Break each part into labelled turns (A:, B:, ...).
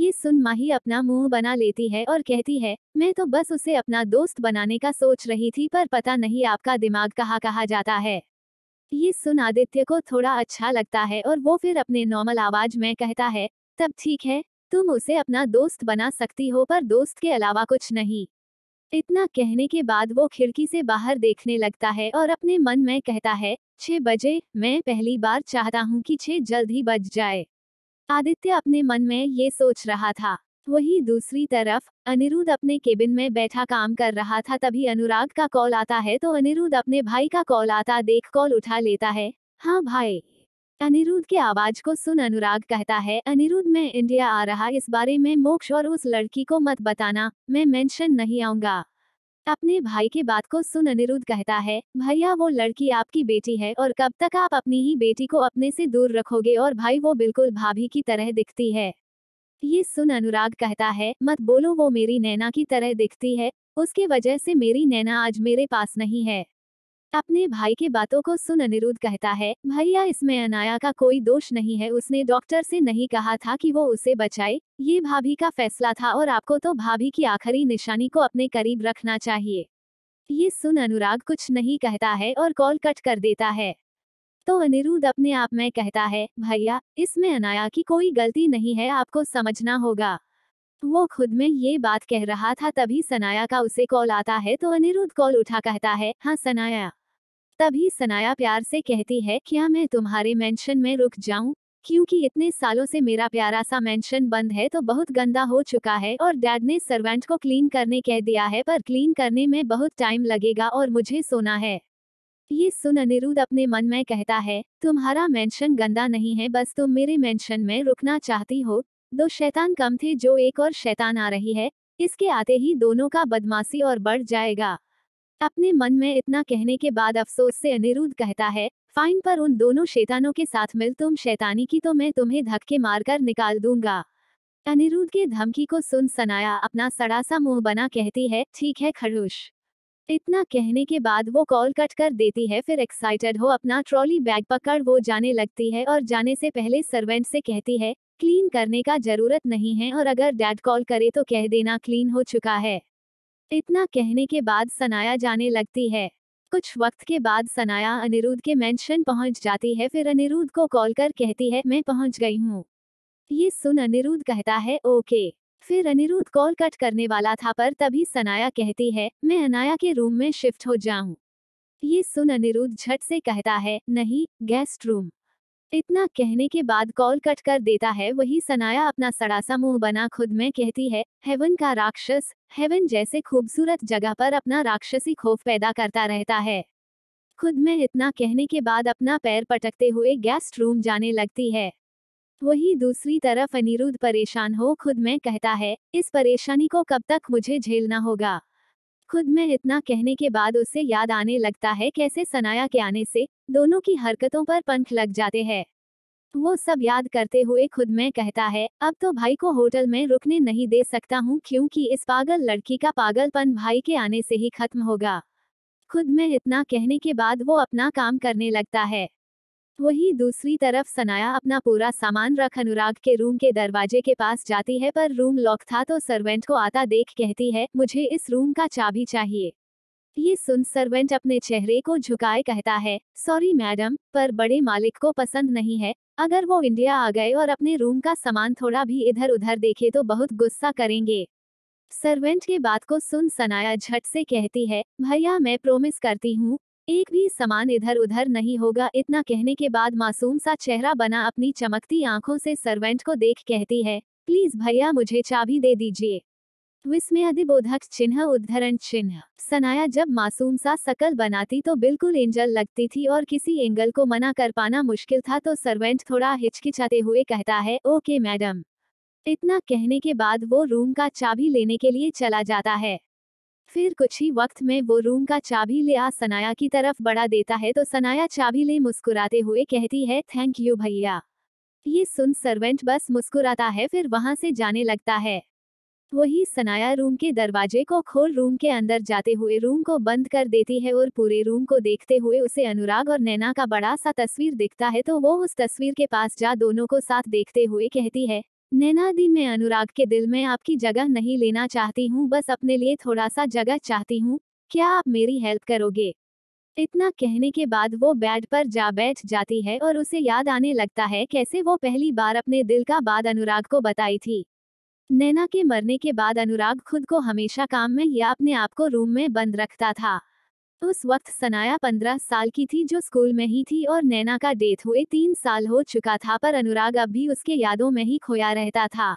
A: ये सुन माही अपना मुंह बना लेती है और कहती है, मैं तो बस उसे अपना दोस्त बनाने का सोच रही थी, पर पता नहीं आपका दिमाग कहाँ कहाँ जाता है। ये सुन आदित्य को थोड़ा अच्छा लगता है और वो फिर अपने नॉर्मल आवाज में कहता है, तब ठीक है, तुम उसे अपना दोस्त बना सकती हो, पर दोस्त के अलावा कुछ नहीं। इतना कहने के बाद वो खिड़की से बाहर देखने लगता है और अपने मन में कहता है, 6 बजे, मैं पहली बार चाहता हूँ कि 6 जल्द ही बज जाए। आदित्य अपने मन में ये सोच रहा था। वहीं दूसरी तरफ अनिरुद्ध अपने केबिन में बैठा काम कर रहा था, तभी अनुराग का कॉल आता है तो अनिरुद्ध अपने भाई का कॉल आता देख कॉल उठा लेता है। हाँ भाई। अनिरुद्ध के आवाज को सुन अनुराग कहता है, अनिरुद्ध मैं इंडिया आ रहा, इस बारे में मोक्ष और उस लड़की को मत बताना, मैं मेंशन नहीं आऊंगा। अपने भाई की बात को सुन अनिरुद्ध कहता है, भैया वो लड़की आपकी बेटी है और कब तक आप अपनी ही बेटी को अपने से दूर रखोगे, और भाई वो बिल्कुल भाभी की तरह दिखती है। ये सुन अनुराग कहता है, मत बोलो, वो मेरी नैना की तरह दिखती है, उसके वजह से मेरी नैना आज मेरे पास नहीं है। अपने भाई की बातों को सुन अनिरुद्ध कहता है, भैया इसमें अनाया का कोई दोष नहीं है, उसने डॉक्टर से नहीं कहा था कि वो उसे बचाए, ये भाभी का फैसला था और आपको तो भाभी की आखिरी निशानी को अपने करीब रखना चाहिए। ये सुन अनुराग कुछ नहीं कहता है और कॉल कट कर देता है। तो अनिरुद्ध अपने आप में कहता है, भैया इसमें अनाया की कोई गलती नहीं है, आपको समझना होगा। वो खुद में ये बात कह रहा था तभी सनाया का उसे कॉल आता है तो अनिरुद्ध कॉल उठा कहता है, हाँ सनाया। तभी सनाया प्यार से कहती है, क्या मैं तुम्हारे मेंशन में रुक जाऊं, क्योंकि इतने सालों से मेरा प्यारा सा मेंशन बंद है तो बहुत गंदा हो चुका है और डैड ने सर्वेंट को क्लीन करने कह दिया है, पर क्लीन करने में बहुत टाइम लगेगा और मुझे सोना है। ये सुन अनिरुद्ध अपने मन में कहता है, तुम्हारा मेंशन गंदा नहीं है, बस तुम मेरे मेंशन में रुकना चाहती हो। 2 शैतान कम थे, जो एक और शैतान आ रही है, इसके आते ही दोनों का बदमाशी और बढ़ जाएगा। अपने मन में इतना कहने के बाद अफसोस से अनिरुद्ध कहता है, फाइन, पर उन दोनों शैतानों के साथ मिल तुम शैतानी की तो मैं तुम्हें धक्के मारकर निकाल दूंगा। अनिरुद्ध के धमकी को सुन सनाया अपना सड़ा सा मुंह बना कहती है, ठीक है खड़ूस। इतना कहने के बाद वो कॉल कट कर देती है, फिर एक्साइटेड हो अपना ट्रॉली बैग पकड़ वो जाने लगती है और जाने से पहले सर्वेंट से कहती है, क्लीन करने का जरूरत नहीं है और अगर डैड कॉल करे तो कह देना क्लीन हो चुका है। इतना कहने के बाद सनाया जाने लगती है। कुछ वक्त के बाद सनाया अनिरुद्ध के मेंशन पहुंच जाती है, फिर अनिरुद्ध को कॉल कर कहती है, मैं पहुंच गई हूँ। ये सुन अनिरुद्ध कहता है, ओके। फिर अनिरुद्ध कॉल कट करने वाला था, पर तभी सनाया कहती है, मैं अनाया के रूम में शिफ्ट हो जाऊं। ये सुन अनिरुद्ध झट से कहता है, नहीं, गेस्ट रूम। इतना कहने के बाद कॉल कट कर देता है। वही सनाया अपना सड़ा सा मुंह बना खुद में कहती है, हेवन का राक्षस, हेवन जैसे खूबसूरत जगह पर अपना राक्षसी खौफ पैदा करता रहता है। खुद में इतना कहने के बाद अपना पैर पटकते हुए गेस्ट रूम जाने लगती है। वही दूसरी तरफ अनिरुद्ध परेशान हो खुद में कहता है, इस परेशानी को कब तक मुझे झेलना होगा। खुद में इतना कहने के बाद उसे याद आने लगता है कैसे सनाया के आने से दोनों की हरकतों पर पंख लग जाते हैं। वो सब याद करते हुए खुद में कहता है, अब तो भाई को होटल में रुकने नहीं दे सकता हूँ, क्योंकि इस पागल लड़की का पागलपन भाई के आने से ही खत्म होगा। खुद में इतना कहने के बाद वो अपना काम करने लगता है। वही दूसरी तरफ सनाया अपना पूरा सामान रख अनुराग के रूम के दरवाजे के पास जाती है, पर रूम लॉक था तो सर्वेंट को आता देख कहती है, मुझे इस रूम का चाबी चाहिए। ये सुन सर्वेंट अपने चेहरे को झुकाए कहता है, सॉरी मैडम, पर बड़े मालिक को पसंद नहीं है, अगर वो इंडिया आ गए और अपने रूम का सामान थोड़ा भी इधर उधर देखे तो बहुत गुस्सा करेंगे। सर्वेंट की बात को सुन सनाया झट से कहती है, भैया मैं प्रॉमिस करती हूँ, एक भी सामान इधर उधर नहीं होगा। इतना कहने के बाद मासूम सा चेहरा बना अपनी चमकती आंखों से सर्वेंट को देख कहती है, प्लीज भैया मुझे चाबी दे दीजिए। विस्मयादिबोधक चिन्ह उद्धरण चिन्ह। सनाया जब मासूम सा शकल बनाती तो बिल्कुल एंजल लगती थी और किसी एंगल को मना कर पाना मुश्किल था, तो सर्वेंट थोड़ा हिचकिचाते हुए कहता है, ओके मैडम। इतना कहने के बाद वो रूम का चाबी लेने के लिए चला जाता है। फिर कुछ ही वक्त में वो रूम का चाबी ले आ सनाया की तरफ बढ़ा देता है, तो सनाया चाबी ले मुस्कुराते हुए कहती है, थैंक यू भैया। ये सुन सर्वेंट बस मुस्कुराता है, फिर वहां से जाने लगता है। वही सनाया रूम के दरवाजे को खोल रूम के अंदर जाते हुए रूम को बंद कर देती है और पूरे रूम को देखते हुए उसे अनुराग और नैना का बड़ा सा तस्वीर दिखता है, तो वो उस तस्वीर के पास जा दोनों को साथ देखते हुए कहती है, नैना दी, मैं अनुराग के दिल में आपकी जगह नहीं लेना चाहती हूँ, बस अपने लिए थोड़ा सा जगह चाहती हूँ। क्या आप मेरी हेल्प करोगे? इतना कहने के बाद वो बेड पर जा बैठ जाती है और उसे याद आने लगता है कैसे वो पहली बार अपने दिल का बात अनुराग को बताई थी। नैना के मरने के बाद अनुराग खुद को हमेशा काम में या अपने आप को रूम में बंद रखता था। उस वक्त सनाया 15 साल की थी, जो स्कूल में ही थी, और नैना का डेथ हुए 3 साल हो चुका था, पर अनुराग अब भी उसके यादों में ही खोया रहता था।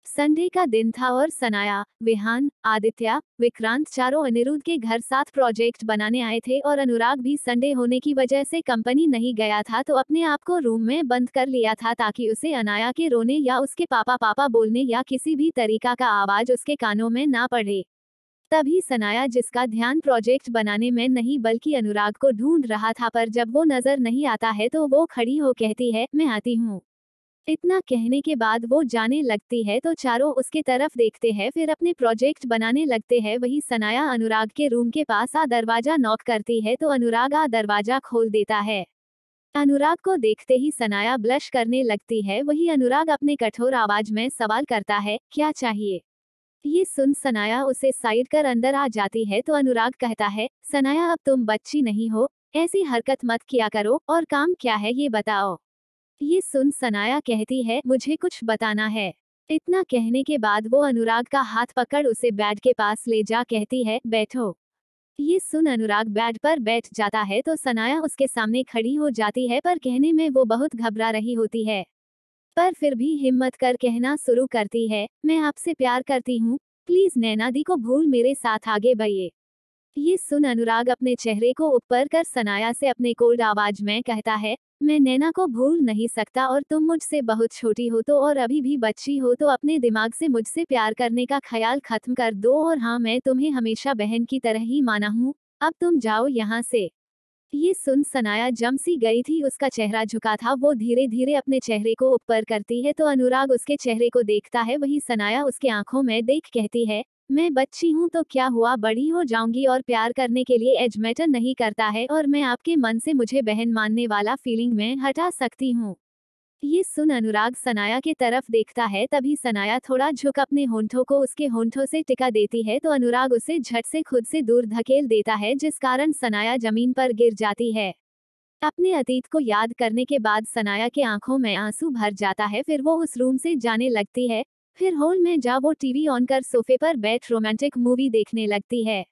A: संडे का दिन था और सनाया, विहान, आदित्य, विक्रांत चारों अनिरुद्ध के घर साथ प्रोजेक्ट बनाने आए थे, और अनुराग भी संडे होने की वजह से कंपनी नहीं गया था, तो अपने आप को रूम में बंद कर लिया था ताकि उसे अनाया के रोने या उसके पापा पापा बोलने या किसी भी तरीका का आवाज उसके कानों में ना पड़े। तभी सनाया, जिसका ध्यान प्रोजेक्ट बनाने में नहीं बल्कि अनुराग को ढूंढ रहा था, पर जब वो नजर नहीं आता है तो वो खड़ी हो कहती है, मैं आती हूँ। इतना कहने के बाद वो जाने लगती है तो चारों उसके तरफ देखते हैं, फिर अपने प्रोजेक्ट बनाने लगते हैं। वही सनाया अनुराग के रूम के पास आ दरवाजा नॉक करती है तो अनुराग आ दरवाजा खोल देता है। अनुराग को देखते ही सनाया ब्लश करने लगती है। वही अनुराग अपने कठोर आवाज में सवाल करता है, क्या चाहिए? ये सुन सनाया उसे साइड कर अंदर आ जाती है तो अनुराग कहता है, सनाया अब तुम बच्ची नहीं हो, ऐसी हरकत मत किया करो, और काम क्या है ये बताओ। ये सुन सनाया कहती है, मुझे कुछ बताना है। इतना कहने के बाद वो अनुराग का हाथ पकड़ उसे बेड के पास ले जा कहती है, बैठो। ये सुन अनुराग बेड पर बैठ जाता है तो सनाया उसके सामने खड़ी हो जाती है, पर कहने में वो बहुत घबरा रही होती है। पर फिर भी हिम्मत कर कहना शुरू करती है, मैं आपसे प्यार करती हूँ, प्लीज नैना दी को भूल मेरे साथ आगे बढ़िए। ये सुन अनुराग अपने चेहरे को ऊपर कर सनाया से अपने कोल्ड आवाज में कहता है, मैं नैना को भूल नहीं सकता, और तुम मुझसे बहुत छोटी हो तो और अभी भी बच्ची हो, तो अपने दिमाग से मुझसे प्यार करने का ख्याल खत्म कर दो, और हाँ, मैं तुम्हें हमेशा बहन की तरह ही माना हूँ। अब तुम जाओ यहाँ से। ये सुन सनाया जम सी गई थी, उसका चेहरा झुका था। वो धीरे धीरे अपने चेहरे को ऊपर करती है तो अनुराग उसके चेहरे को देखता है। वही सनाया उसके आंखों में देख कहती है, मैं बच्ची हूँ तो क्या हुआ, बड़ी हो जाऊंगी, और प्यार करने के लिए एज मैटर नहीं करता है, और मैं आपके मन से मुझे बहन मानने वाला फीलिंग में हटा सकती हूँ। ये सुन अनुराग सनाया के तरफ देखता है, तभी सनाया थोड़ा झुक अपने होंठों को उसके होंठों से टिका देती है तो अनुराग उसे झट से खुद से दूर धकेल देता है, जिस कारण सनाया जमीन पर गिर जाती है। अपने अतीत को याद करने के बाद सनाया के आंखों में आंसू भर जाता है। फिर वो उस रूम से जाने लगती है। फिर हॉल में जा वो टीवी ऑन कर सोफे पर बैठ रोमांटिक मूवी देखने लगती है।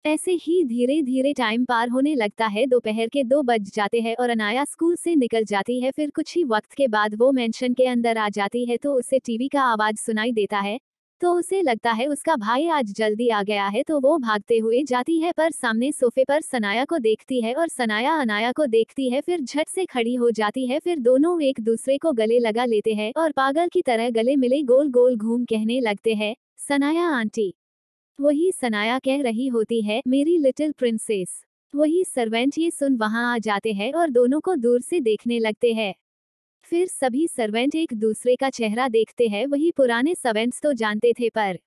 A: ऐसे ही धीरे धीरे टाइम पार होने लगता है। दोपहर के 2 बज जाते हैं और अनाया स्कूल से निकल जाती है। फिर कुछ ही वक्त के बाद वो मेंशन के अंदर आ जाती है तो उसे टीवी का आवाज सुनाई देता है। तो उसे लगता है उसका भाई आज जल्दी आ गया है, तो वो भागते हुए जाती है, पर सामने सोफे पर सनाया को देखती है और सनाया अनाया को देखती है। फिर झट से खड़ी हो जाती है। फिर दोनों एक दूसरे को गले लगा लेते हैं और पागल की तरह गले मिले गोल गोल घूम कहने लगते हैं, सनाया आंटी। वही सनाया कह रही होती है, मेरी लिटिल प्रिंसेस। वही सर्वेंट ये सुन वहां आ जाते हैं और दोनों को दूर से देखने लगते हैं। फिर सभी सर्वेंट एक दूसरे का चेहरा देखते हैं। वही पुराने सर्वेंट्स तो जानते थे, पर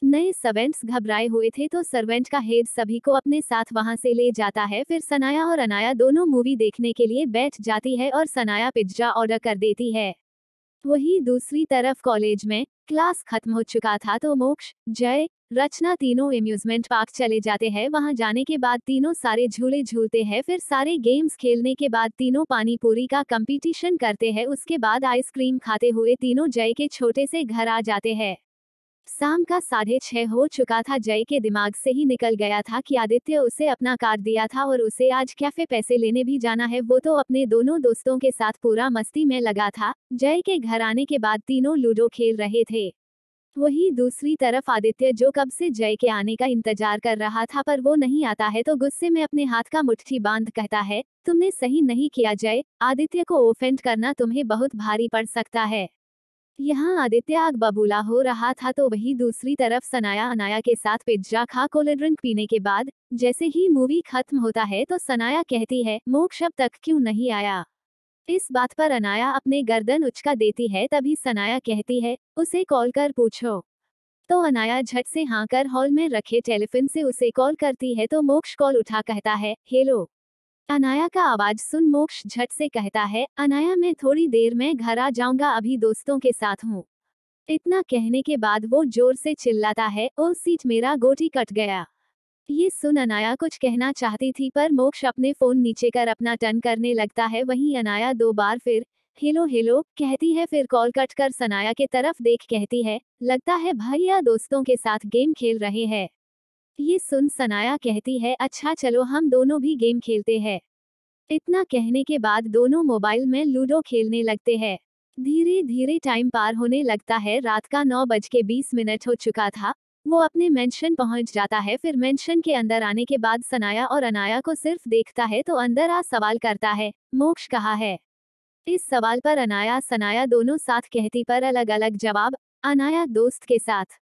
A: नए सर्वेंट्स घबराए हुए थे, तो सर्वेंट का हेड सभी को अपने साथ वहां से ले जाता है। फिर सनाया और अनाया दोनों मूवी देखने के लिए बैठ जाती है और सनाया पिज्जा ऑर्डर कर देती है। वही दूसरी तरफ कॉलेज में क्लास खत्म हो चुका था तो मोक्ष, जय, रचना तीनों एम्यूजमेंट पार्क चले जाते हैं। वहां जाने के बाद तीनों सारे झूले झूलते हैं। फिर सारे गेम्स खेलने के बाद तीनों पानी पूरी का कंपटीशन करते हैं। उसके बाद आइसक्रीम खाते हुए तीनों जय के छोटे से घर आ जाते हैं। शाम का 6:30 हो चुका था। जय के दिमाग से ही निकल गया था कि आदित्य उसे अपना कार्ड दिया था और उसे आज कैफे पैसे लेने भी जाना है। वो तो अपने दोनों दोस्तों के साथ पूरा मस्ती में लगा था। जय के घर आने के बाद तीनों लूडो खेल रहे थे। वही दूसरी तरफ आदित्य, जो कब से जय के आने का इंतजार कर रहा था पर वो नहीं आता है, तो गुस्से में अपने हाथ का मुट्ठी बांध कहता है, तुमने सही नहीं किया जय, आदित्य को ऑफेंड करना तुम्हें बहुत भारी पड़ सकता है। यहाँ आदित्य आग बबूला हो रहा था तो वही दूसरी तरफ सनाया अनाया के साथ पिज्जा खा कोल्ड ड्रिंक पीने के बाद जैसे ही मूवी खत्म होता है तो सनाया कहती है, मोक्ष अब तक क्यों नहीं आया? इस बात पर अनाया अपने गर्दन उचका देती है। तभी सनाया कहती है, उसे कॉल कर पूछो। तो अनाया झट से हाँ कर हॉल में रखे टेलीफोन से उसे कॉल करती है तो मोक्ष कॉल उठा कहता है, हेलो। अनाया का आवाज सुन मोक्ष झट से कहता है, अनाया मैं थोड़ी देर में घर आ जाऊंगा, अभी दोस्तों के साथ हूँ। इतना कहने के बाद वो जोर से चिल्लाता है, ओ सीट, मेरा गोटी कट गया। ये सुन अनाया कुछ कहना चाहती थी पर मोक्ष अपने फोन नीचे कर अपना टर्न करने लगता है। वहीं अनाया 2 बार फिर हेलो हेलो कहती है, फिर कॉल कट कर सनाया के तरफ देख कहती है, लगता है भैया दोस्तों के साथ गेम खेल रहे हैं। ये सुन सनाया कहती है, अच्छा चलो हम दोनों भी गेम खेलते हैं। इतना कहने के बाद दोनों मोबाइल में लूडो खेलने लगते हैं। धीरे धीरे टाइम पार होने लगता है। रात का 9:20 हो चुका था। वो अपने मेंशन पहुंच जाता है। फिर मेंशन के अंदर आने के बाद सनाया और अनाया को सिर्फ देखता है तो अंदर आ सवाल करता है, मोक्ष कहाँ है। इस सवाल पर अनाया सनाया दोनों साथ कहती पर अलग अलग जवाब। अनाया दोस्त के साथ,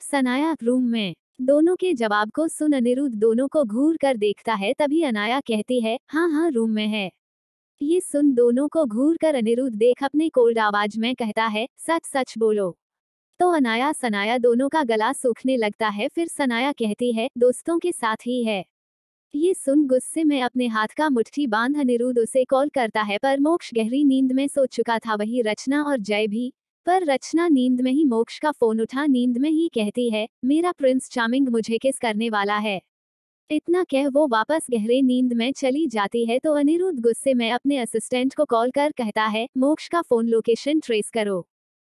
A: सनाया रूम में। दोनों के जवाब को सुन अनिरुद्ध दोनों को घूर कर देखता है। तभी अनाया कहती है, हाँ हाँ रूम में है। ये सुन दोनों को घूर कर अनिरुद्ध देख अपने कोल्ड आवाज में कहता है, सच सच बोलो। तो अनाया सनाया दोनों का गला सूखने लगता है। फिर सनाया कहती है, दोस्तों के साथ ही है। ये सुन गुस्से में अपने हाथ का मुट्ठी बांध अनिरुद्ध उसे कॉल करता है पर मोक्ष गहरी नींद में सो चुका था, वही रचना और जय भी। पर रचना नींद में ही मोक्ष का फोन उठा नींद में ही कहती है, मेरा प्रिंस चार्मिंग मुझे किस करने वाला है। इतना कह वो वापस गहरे नींद में चली जाती है तो अनिरुद्ध गुस्से में अपने असिस्टेंट को कॉल कर कहता है, मोक्ष का फोन लोकेशन ट्रेस करो।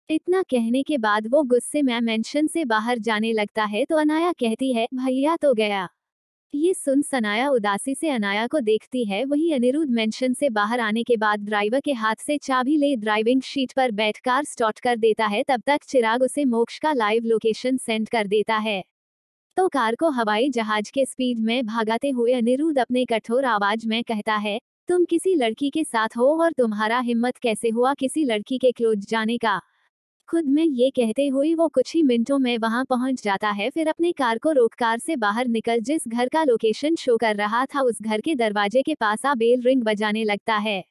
A: इतना कहने के बाद वो गुस्से में मेंशन से बाहर जाने लगता है तो अनाया कहती है, भैया तो गया। ये सुन सनाया उदासी से अनाया को देखती है। वही अनिरुद्ध मेंशन से बाहर आने के बाद ड्राइवर के हाथ से चाबी ले ड्राइविंग सीट पर बैठ कार स्टार्ट कर देता है। तब तक चिराग उसे मोक्ष का लाइव लोकेशन सेंड कर देता है। तो कार को हवाई जहाज के स्पीड में भागाते हुए अनिरुद्ध अपने कठोर आवाज में कहता है, तुम किसी लड़की के साथ हो और तुम्हारा हिम्मत कैसे हुआ किसी लड़की के क्लोज जाने का। खुद में ये कहते हुए वो कुछ ही मिनटों में वहां पहुंच जाता है। फिर अपनी कार को रोक कार से बाहर निकल जिस घर का लोकेशन शो कर रहा था उस घर के दरवाजे के पास आ बेल रिंग बजाने लगता है।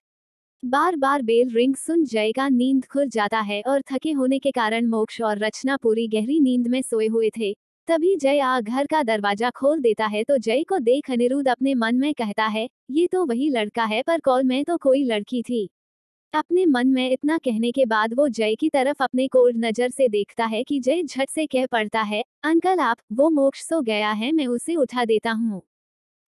A: बार बार बेल रिंग सुन जय का नींद खुल जाता है और थके होने के कारण मोक्ष और रचना पूरी गहरी नींद में सोए हुए थे। तभी जय आ घर का दरवाजा खोल देता है तो जय को देख अनिरुद्ध अपने मन में कहता है, ये तो वही लड़का है पर कॉल में तो कोई लड़की थी। अपने मन में इतना कहने के बाद वो जय की तरफ अपने कोल्ड नजर से देखता है कि जय झट से कह पड़ता है, अंकल आप, वो मोक्ष सो गया है, मैं उसे उठा देता हूँ।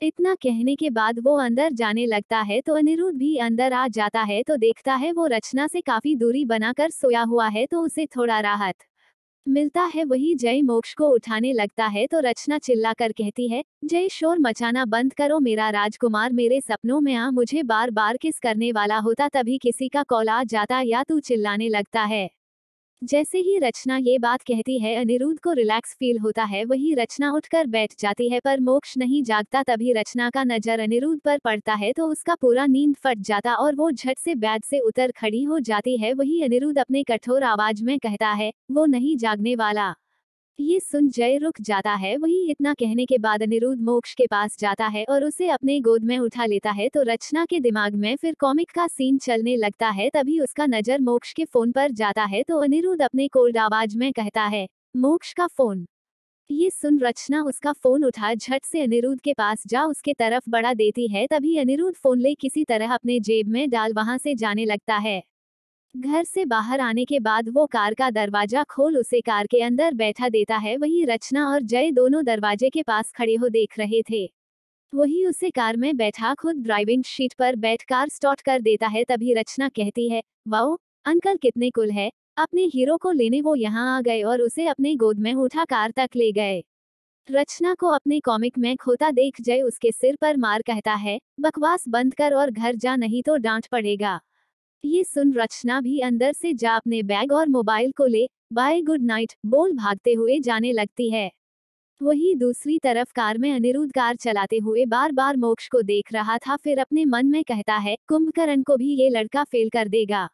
A: इतना कहने के बाद वो अंदर जाने लगता है तो अनिरुद्ध भी अंदर आ जाता है तो देखता है वो रचना से काफी दूरी बनाकर सोया हुआ है तो उसे थोड़ा राहत मिलता है। वही जय मोक्ष को उठाने लगता है तो रचना चिल्लाकर कहती है, जय शोर मचाना बंद करो, मेरा राजकुमार मेरे सपनों में आ मुझे बार बार किस करने वाला होता तभी किसी का कॉल आ जाता या तू चिल्लाने लगता है। जैसे ही रचना ये बात कहती है अनिरुद्ध को रिलैक्स फील होता है। वही रचना उठकर बैठ जाती है पर मोक्ष नहीं जागता। तभी रचना का नजर अनिरुद्ध पर पड़ता है तो उसका पूरा नींद फट जाता और वो झट से बेड से उतर खड़ी हो जाती है। वही अनिरुद्ध अपने कठोर आवाज में कहता है, वो नहीं जागने वाला। ये सुन जय रुक जाता है। वही इतना कहने के बाद अनिरुद्ध मोक्ष के पास जाता है और उसे अपने गोद में उठा लेता है तो रचना के दिमाग में फिर कॉमिक का सीन चलने लगता है। तभी उसका नजर मोक्ष के फोन पर जाता है तो अनिरुद्ध अपने कोल्ड आवाज में कहता है, मोक्ष का फोन। ये सुन रचना उसका फोन उठा झट से अनिरुद्ध के पास जा उसके तरफ बढ़ा देती है। तभी अनिरुद्ध फोन ले किसी तरह अपने जेब में डाल वहां से जाने लगता है। घर से बाहर आने के बाद वो कार का दरवाजा खोल उसे कार के अंदर बैठा देता है। वही रचना और जय दोनों दरवाजे के पास खड़े हो देख रहे थे। वही उसे कार में बैठा खुद ड्राइविंग सीट पर बैठ कार स्टार्ट कर देता है। तभी रचना कहती है, वाओ अंकल कितने कुल है, अपने हीरो को लेने वो यहाँ आ गए और उसे अपने गोद में उठा कार तक ले गए। रचना को अपने कॉमिक में खोता देख जय उसके सिर पर मार कहता है, बकवास बंद कर और घर जा नहीं तो डांट पड़ेगा। ये सुन रचना भी अंदर से जा अपने बैग और मोबाइल को ले बाय गुड नाइट बोल भागते हुए जाने लगती है। वही दूसरी तरफ कार में अनिरुद्ध कार चलाते हुए बार बार मोक्ष को देख रहा था। फिर अपने मन में कहता है, कुंभकर्ण को भी ये लड़का फेल कर देगा।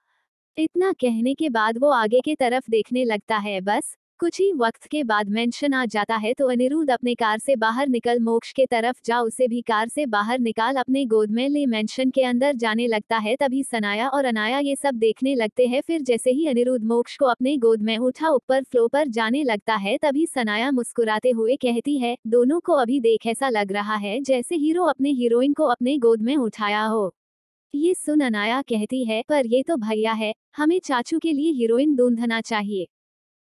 A: इतना कहने के बाद वो आगे के तरफ देखने लगता है। बस कुछ ही वक्त के बाद मेंशन आ जाता है तो अनिरुद्ध अपने कार से बाहर निकल मोक्ष के तरफ जा उसे भी कार से बाहर निकाल अपने गोद में ले मेंशन के अंदर जाने लगता है। तभी सनाया और अनाया ये सब देखने लगते हैं। फिर जैसे ही अनिरुद्ध मोक्ष को अपने गोद में उठा ऊपर फ्लो पर जाने लगता है तभी सनाया मुस्कुराते हुए कहती है, दोनों को अभी देख ऐसा लग रहा है जैसे हीरो अपने हीरोइन को अपने गोद में उठाया हो। ये सुन अनाया कहती है, पर ये तो भैया है, हमें चाचू के लिए हीरोइन ढूंढना चाहिए।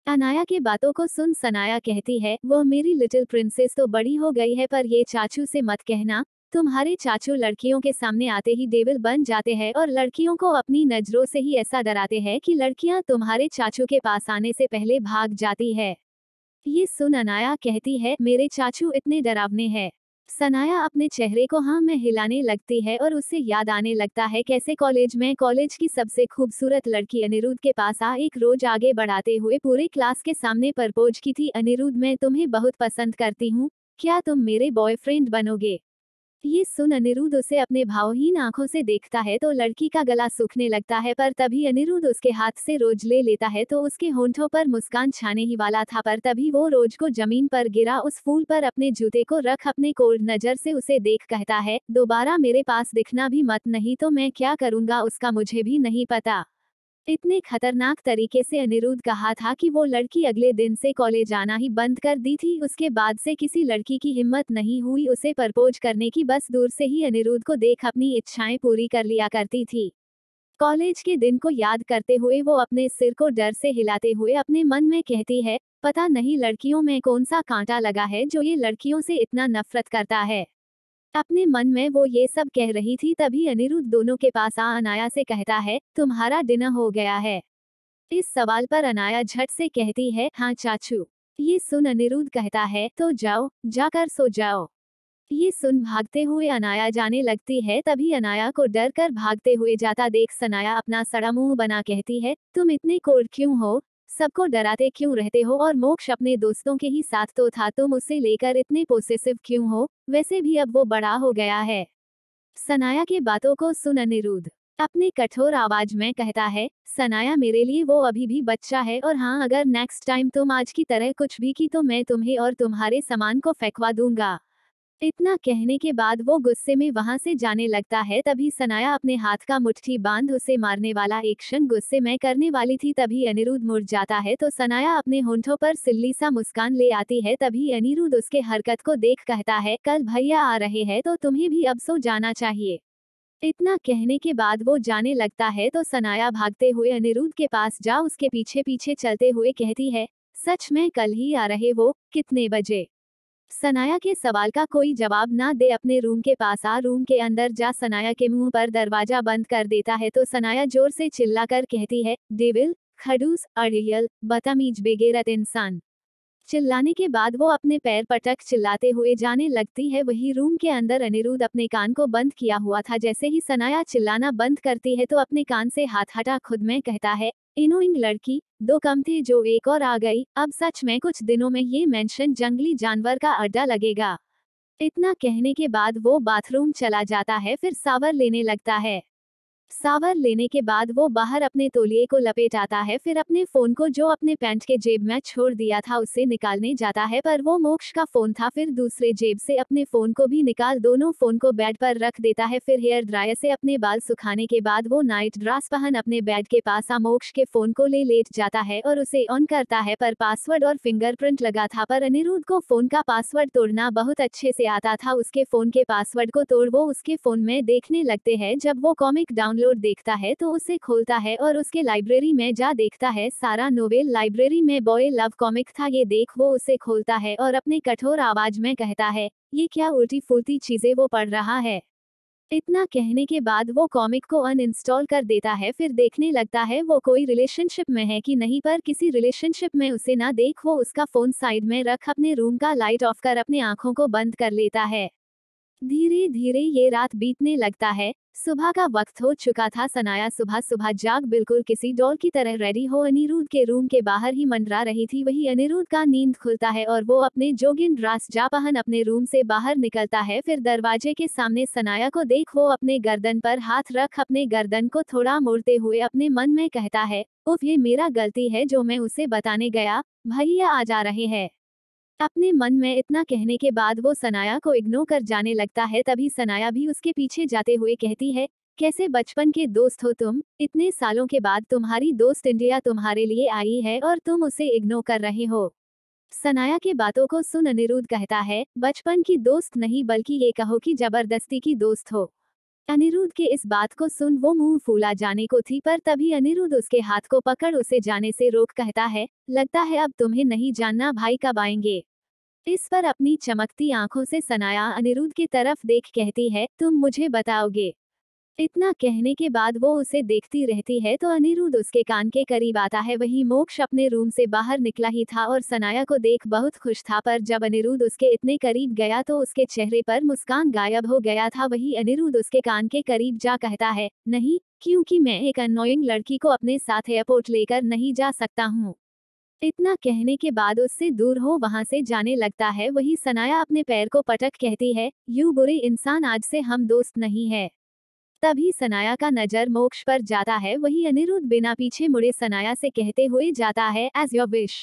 A: अनाया के बातों को सुन सनाया कहती है, वो मेरी लिटिल प्रिंसेस तो बड़ी हो गई है, पर ये चाचू से मत कहना। तुम्हारे चाचू लड़कियों के सामने आते ही डेविल बन जाते हैं और लड़कियों को अपनी नजरों से ही ऐसा डराते हैं कि लड़कियां तुम्हारे चाचू के पास आने से पहले भाग जाती है। ये सुन अनाया कहती है, मेरे चाचू इतने डरावने हैं। सनाया अपने चेहरे को हाँ में हिलाने लगती है और उससे याद आने लगता है कैसे कॉलेज की सबसे खूबसूरत लड़की अनिरुद्ध के पास एक रोज आगे बढ़ाते हुए पूरे क्लास के सामने प्रपोज की थी, अनिरुद्ध मैं तुम्हें बहुत पसंद करती हूँ, क्या तुम मेरे बॉयफ्रेंड बनोगे? ये सुन अनिरुद्ध उसे अपने भावहीन आंखों से देखता है तो लड़की का गला सूखने लगता है, पर तभी अनिरुद्ध उसके हाथ से रोज ले लेता है तो उसके होंठों पर मुस्कान छाने ही वाला था, पर तभी वो रोज को जमीन पर गिरा उस फूल पर अपने जूते को रख अपने कोल्ड नजर से उसे देख कहता है, दोबारा मेरे पास दिखना भी मत, नहीं तो मैं क्या करूंगा उसका मुझे भी नहीं पता। इतने खतरनाक तरीके से अनिरुद्ध कहा था कि वो लड़की अगले दिन से कॉलेज आना ही बंद कर दी थी। उसके बाद से किसी लड़की की हिम्मत नहीं हुई उसे प्रपोज करने की, बस दूर से ही अनिरुद्ध को देख अपनी इच्छाएं पूरी कर लिया करती थी। कॉलेज के दिन को याद करते हुए वो अपने सिर को डर से हिलाते हुए अपने मन में कहती है, पता नहीं लड़कियों में कौन सा कांटा लगा है जो ये लड़कियों से इतना नफरत करता है। अपने मन में वो ये सब कह रही थी तभी अनिरुद्ध दोनों के पास अनाया से कहता है, तुम्हारा डिनर हो गया है? इस सवाल पर अनाया झट से कहती है, हाँ चाचू। ये सुन अनिरुद्ध कहता है, तो जाओ, जाकर सो जाओ। ये सुन भागते हुए अनाया जाने लगती है, तभी अनाया को डर कर भागते हुए जाता देख सनाया अपना सड़ा मुंह बना कहती है, तुम इतने कोल्ड क्यों हो? सबको डराते क्यों रहते हो? और मोक्ष अपने दोस्तों के ही साथ तो था, तुम उसे लेकर इतने पोसेसिव क्यों हो? वैसे भी अब वो बड़ा हो गया है। सनाया के बातों को सुन अनिरुद्ध अपनी कठोर आवाज में कहता है, सनाया मेरे लिए वो अभी भी बच्चा है, और हाँ अगर नेक्स्ट टाइम तुम आज की तरह कुछ भी की तो मैं तुम्हें और तुम्हारे सामान को फेंकवा दूंगा। इतना कहने के बाद वो गुस्से में वहां से जाने लगता है, तभी सनाया अपने हाथ का मुट्ठी बांध उसे मारने वाला एक्शन गुस्से में करने वाली थी, तभी अनिरुद्ध मुड़ जाता है तो सनाया अपने होंठों पर सिल्ली सा मुस्कान ले आती है। तभी अनिरुद्ध उसके हरकत को देख कहता है, कल भैया आ रहे हैं तो तुम्हें भी अब सो जाना चाहिए। इतना कहने के बाद वो जाने लगता है तो सनाया भागते हुए अनिरुद्ध के पास जा उसके पीछे पीछे चलते हुए कहती है, सच में कल ही आ रहे वो, कितने बजे? सनाया के सवाल का कोई जवाब ना दे अपने रूम के पास रूम के अंदर जा सनाया के मुंह पर दरवाजा बंद कर देता है तो सनाया जोर से चिल्लाकर कहती है, डेविल, खड़ूस, अड़ियल, बदतमीज, बेगैरत इंसान। चिल्लाने के बाद वो अपने पैर पटक चिल्लाते हुए जाने लगती है। वही रूम के अंदर अनिरुद्ध अपने कान को बंद किया हुआ था। जैसे ही सनाया चिल्लाना बंद करती है तो अपने कान से हाथ हटा खुद में कहता है, इनोइंग लड़की, दो कम थे जो एक और आ गई, अब सच में कुछ दिनों में ये मेंशन जंगली जानवर का अड्डा लगेगा। इतना कहने के बाद वो बाथरूम चला जाता है, फिर सावर लेने लगता है। सावर लेने के बाद वो बाहर अपने तौलिए को लपेट आता है, फिर अपने फोन को जो अपने पैंट के जेब में छोड़ दिया था उसे निकालने जाता है, पर वो मोक्ष का फोन था। फिर दूसरे जेब से अपने फोन को भी निकाल दोनों फोन को बेड पर रख देता है। फिर हेयर ड्रायर से अपने बाल सुखाने के बाद वो नाइट ड्रेस पहन अपने बेड के पास मोक्ष के फोन को ले लेट जाता है और उसे ऑन करता है, पर पासवर्ड और फिंगरप्रिंट लगा था। पर अनिरुद्ध को फोन का पासवर्ड तोड़ना बहुत अच्छे से आता था। उसके फोन के पासवर्ड को तोड़ वो उसके फोन में देखने लगते हैं। जब वो कॉमिक डाउनलोड देखता है तो उसे खोलता है और उसके लाइब्रेरी में जा देखता है सारा नोवेल लाइब्रेरी में बॉय लव कॉमिक था। ये देख वो उसे खोलता है और अपने कठोर आवाज में कहता है, ये क्या उल्टी फुल्टी चीजें वो पढ़ रहा है। इतना कहने के बाद वो कॉमिक को अनइंस्टॉल कर देता है, फिर देखने लगता है वो कोई रिलेशनशिप में है कि नहीं, पर किसी रिलेशनशिप में उसे ना देख वो उसका फोन साइड में रख अपने रूम का लाइट ऑफ कर अपने आंखों को बंद कर लेता है। धीरे धीरे ये रात बीतने लगता है। सुबह का वक्त हो चुका था। सनाया सुबह सुबह जाग बिल्कुल किसी डॉल की तरह रेडी हो अनिरुद्ध के रूम के बाहर ही मंडरा रही थी। वही अनिरुद्ध का नींद खुलता है और वो अपने जोगिन ड्रेस जा पहन अपने रूम से बाहर निकलता है। फिर दरवाजे के सामने सनाया को देख वो अपने गर्दन पर हाथ रख अपने गर्दन को थोड़ा मोड़ते हुए अपने मन में कहता है, उफ, ये मेरा गलती है जो मैं उसे बताने गया, भैया आ जा रहे हैं। अपने मन में इतना कहने के बाद वो सनाया को इग्नोर कर जाने लगता है। तभी सनाया भी उसके पीछे जाते हुए कहती है, कैसे बचपन के दोस्त हो तुम, इतने सालों के बाद तुम्हारी दोस्त इंडिया तुम्हारे लिए आई है और तुम उसे इग्नोर कर रहे हो। सनाया के बातों को सुन अनिरुद्ध कहता है, बचपन की दोस्त नहीं बल्कि ये कहो कि जबरदस्ती की दोस्त हो। अनिरुद्ध के इस बात को सुन वो मुंह फूला जाने को थी, पर तभी अनिरुद्ध उसके हाथ को पकड़ उसे जाने से रोक कहता है, लगता है अब तुम्हें नहीं जानना भाई कब आएंगे। इस पर अपनी चमकती आंखों से सनाया अनिरुद्ध की तरफ देख कहती है, तुम मुझे बताओगे। इतना कहने के बाद वो उसे देखती रहती है तो अनिरुद्ध उसके कान के करीब आता है। वहीं मोक्ष अपने रूम से बाहर निकला ही था और सनाया को देख बहुत खुश था, पर जब अनिरुद्ध उसके इतने करीब गया तो उसके चेहरे पर मुस्कान गायब हो गया था। वही अनिरुद्ध उसके कान के करीब जा कहता है, नहीं, क्योंकि मैं एक अननोइंग लड़की को अपने साथ एयरपोर्ट लेकर नहीं जा सकता हूँ। इतना कहने के बाद उससे दूर हो वहां से जाने लगता है। वही सनाया अपने पैर को पटक कहती है, यू बुरे इंसान, आज से हम दोस्त नहीं है। तभी सनाया का नजर मोक्ष पर जाता है। वही अनिरुद्ध बिना पीछे मुड़े सनाया से कहते हुए जाता है, एज योर विश।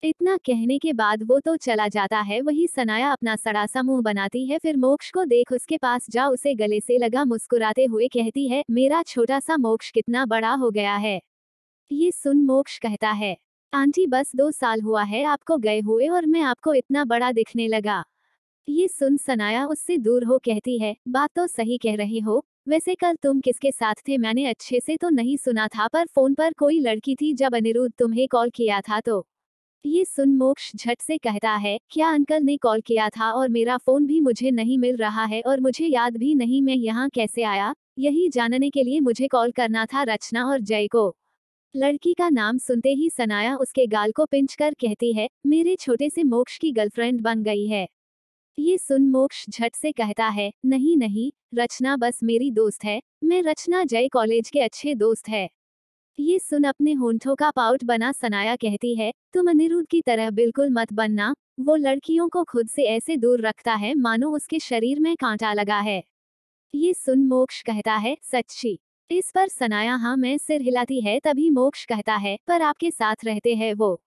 A: इतना कहने के बाद वो तो चला जाता है। वही सनाया अपना सड़ा सा मुंह बनाती है, फिर मोक्ष को देख उसके पास जा उसे गले से लगा मुस्कुराते हुए कहती है, मेरा छोटा सा मोक्ष कितना बड़ा हो गया है। ये सुन मोक्ष कहता है, आंटी बस 2 साल हुआ है आपको गए हुए और मैं आपको इतना बड़ा दिखने लगा। ये सुन सनाया उससे दूर हो कहती है, बात तो सही कह रहे हो। वैसे कल तुम किसके साथ थे मैंने अच्छे से तो नहीं सुना था, पर फोन पर कोई लड़की थी जब अनिरुद्ध तुम्हें कॉल किया था तो। ये सुन मोक्ष झट से कहता है, क्या अंकल ने कॉल किया था और मेरा फोन भी मुझे नहीं मिल रहा है और मुझे याद भी नहीं मैं यहाँ कैसे आया। यही जानने के लिए मुझे कॉल करना था रचना और जय को। लड़की का नाम सुनते ही सनाया उसके गाल को पिंच कर कहती है, मेरे छोटे से मोक्ष की गर्लफ्रेंड बन गई है। ये सुन मोक्ष झट से कहता है, नहीं नहीं, रचना बस मेरी दोस्त है, मैं रचना जय कॉलेज के अच्छे दोस्त है। ये सुन अपने होंठों का पाउट बना सनाया कहती है, तुम अनिरुद्ध की तरह बिल्कुल मत बनना। वो लड़कियों को खुद से ऐसे दूर रखता है मानो उसके शरीर में कांटा लगा है। ये सुन मोक्ष कहता है, सच्ची। इस पर सनाया हाँ मैं सिर हिलाती है। तभी मोक्ष कहता है, पर आपके साथ रहते हैं वो।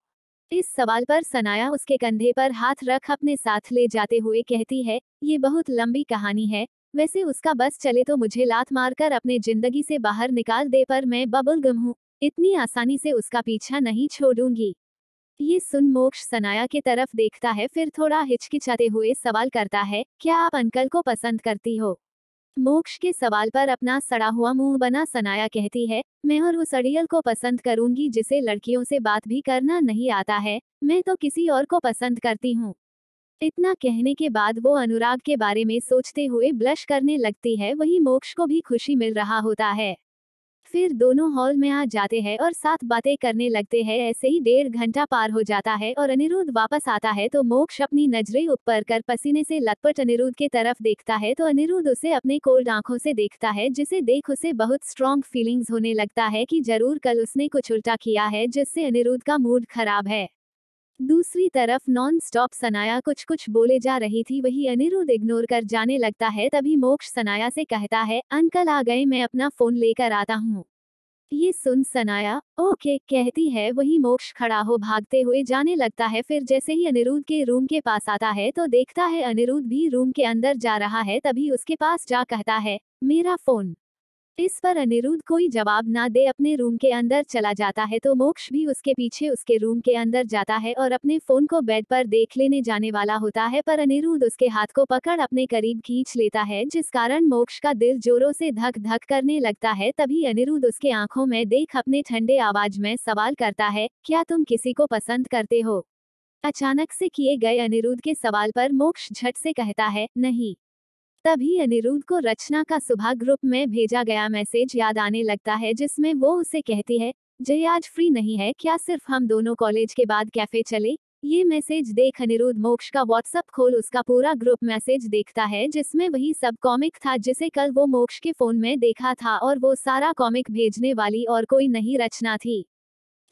A: इस सवाल पर सनाया उसके कंधे पर हाथ रख अपने साथ ले जाते हुए कहती है, ये बहुत लंबी कहानी है। वैसे उसका बस चले तो मुझे लात मारकर अपने जिंदगी से बाहर निकाल दे, पर मैं बबल गम हूँ, इतनी आसानी से उसका पीछा नहीं छोड़ूंगी। ये सुन मोक्ष सनाया की तरफ देखता है, फिर थोड़ा हिचकिचाते हुए सवाल करता है, क्या आप अंकल को पसंद करती हो। मोक्ष के सवाल पर अपना सड़ा हुआ मुंह बना सनाया कहती है, मैं और उस अड़ियल को पसंद करूंगी जिसे लड़कियों से बात भी करना नहीं आता है। मैं तो किसी और को पसंद करती हूँ। इतना कहने के बाद वो अनुराग के बारे में सोचते हुए ब्लश करने लगती है। वही मोक्ष को भी खुशी मिल रहा होता है। फिर दोनों हॉल में आ जाते हैं और साथ बातें करने लगते हैं। ऐसे ही 1.5 घंटा पार हो जाता है और अनिरुद्ध वापस आता है तो मोक्ष अपनी नजरें ऊपर कर पसीने से लथपथ अनिरुद्ध के तरफ देखता है तो अनिरुद्ध उसे अपने कोल्ड आंखों से देखता है, जिसे देख उसे बहुत स्ट्रॉन्ग फीलिंग्स होने लगता है कि जरूर कल उसने कुछ उल्टा किया है जिससे अनिरुद्ध का मूड खराब है। दूसरी तरफ नॉन स्टॉप सनाया कुछ कुछ बोले जा रही थी, वही अनिरुद्ध इग्नोर कर जाने लगता है। तभी मोक्ष सनाया से कहता है, अंकल आ गए, मैं अपना फोन लेकर आता हूँ। ये सुन सनाया ओके कहती है। वही मोक्ष खड़ा हो भागते हुए जाने लगता है। फिर जैसे ही अनिरुद्ध के रूम के पास आता है तो देखता है अनिरुद्ध भी रूम के अंदर जा रहा है। तभी उसके पास जा कहता है, मेरा फोन। इस पर अनिरुद्ध कोई जवाब ना दे अपने रूम के अंदर चला जाता है तो मोक्ष भी उसके पीछे उसके रूम के अंदर जाता है और अपने फोन को बेड पर देख लेने जाने वाला होता है, पर अनिरुद्ध उसके हाथ को पकड़ अपने करीब खींच लेता है, जिस कारण मोक्ष का दिल जोरों से धक धक करने लगता है। तभी अनिरुद्ध उसके आंखों में देख अपने ठंडे आवाज में सवाल करता है, क्या तुम किसी को पसंद करते हो। अचानक से किए गए अनिरुद्ध के सवाल पर मोक्ष झट से कहता है, नहीं। तभी अनिरुद्ध को रचना का सुबह ग्रुप में भेजा गया मैसेज याद आने लगता है, जिसमें वो उसे कहती है, जय आज फ्री नहीं है क्या, सिर्फ हम दोनों कॉलेज के बाद कैफे चले। ये मैसेज देख अनिरुद्ध मोक्ष का व्हाट्सएप खोल उसका पूरा ग्रुप मैसेज देखता है, जिसमें वही सब कॉमिक था जिसे कल वो मोक्ष के फोन में देखा था, और वो सारा कॉमिक भेजने वाली और कोई नहीं रचना थी।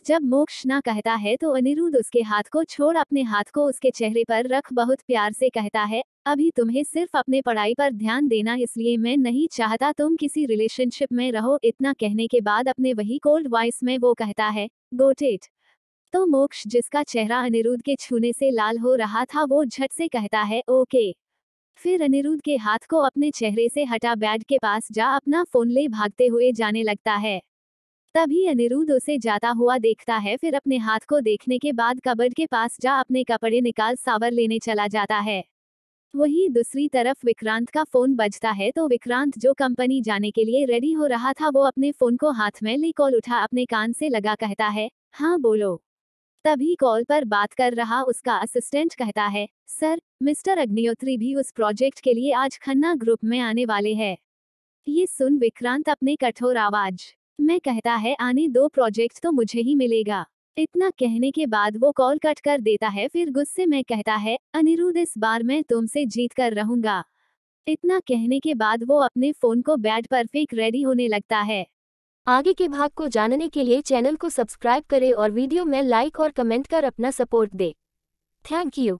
A: जब मोक्ष ना कहता है तो अनिरुद्ध उसके हाथ को छोड़ अपने हाथ को उसके चेहरे पर रख बहुत प्यार से कहता है, अभी तुम्हें सिर्फ अपने पढ़ाई पर ध्यान देना, इसलिए मैं नहीं चाहता तुम किसी रिलेशनशिप में रहो। इतना कहने के बाद अपने वही कोल्ड वॉइस में वो कहता है, गोट इट। तो मोक्ष जिसका चेहरा अनिरुद्ध के छूने से लाल हो रहा था वो झट से कहता है, ओके। फिर अनिरुद्ध के हाथ को अपने चेहरे से हटा बेड के पास जा अपना फोन ले भागते हुए जाने लगता है। तभी अनिरुद्ध उसे जाता हुआ देखता है, फिर अपने हाथ को देखने के बाद कबर्ड के पास जा अपने कपड़े निकाल शावर लेने चला जाता है। वहीं दूसरी तरफ विक्रांत का फोन बजता है तो विक्रांत जो कंपनी जाने के लिए रेडी हो रहा था वो अपने फोन को हाथ में ले कॉल उठा अपने कान से लगा कहता है, हाँ बोलो। तभी कॉल पर बात कर रहा उसका असिस्टेंट कहता है, सर, मिस्टर अग्निहोत्री भी उस प्रोजेक्ट के लिए आज खन्ना ग्रुप में आने वाले हैं। ये सुन विक्रांत अपने कठोर आवाज में कहता है, आने दो, प्रोजेक्ट तो मुझे ही मिलेगा। इतना कहने के बाद वो कॉल कट कर देता है, फिर गुस्से में कहता है, अनिरुद्ध, इस बार मैं तुमसे जीत कर रहूंगा। इतना कहने के बाद वो अपने फोन को बेड पर फेंक रेडी होने लगता है।
B: आगे के भाग को जानने के लिए चैनल को सब्सक्राइब करें और वीडियो में लाइक और कमेंट कर अपना सपोर्ट दें। Thank you.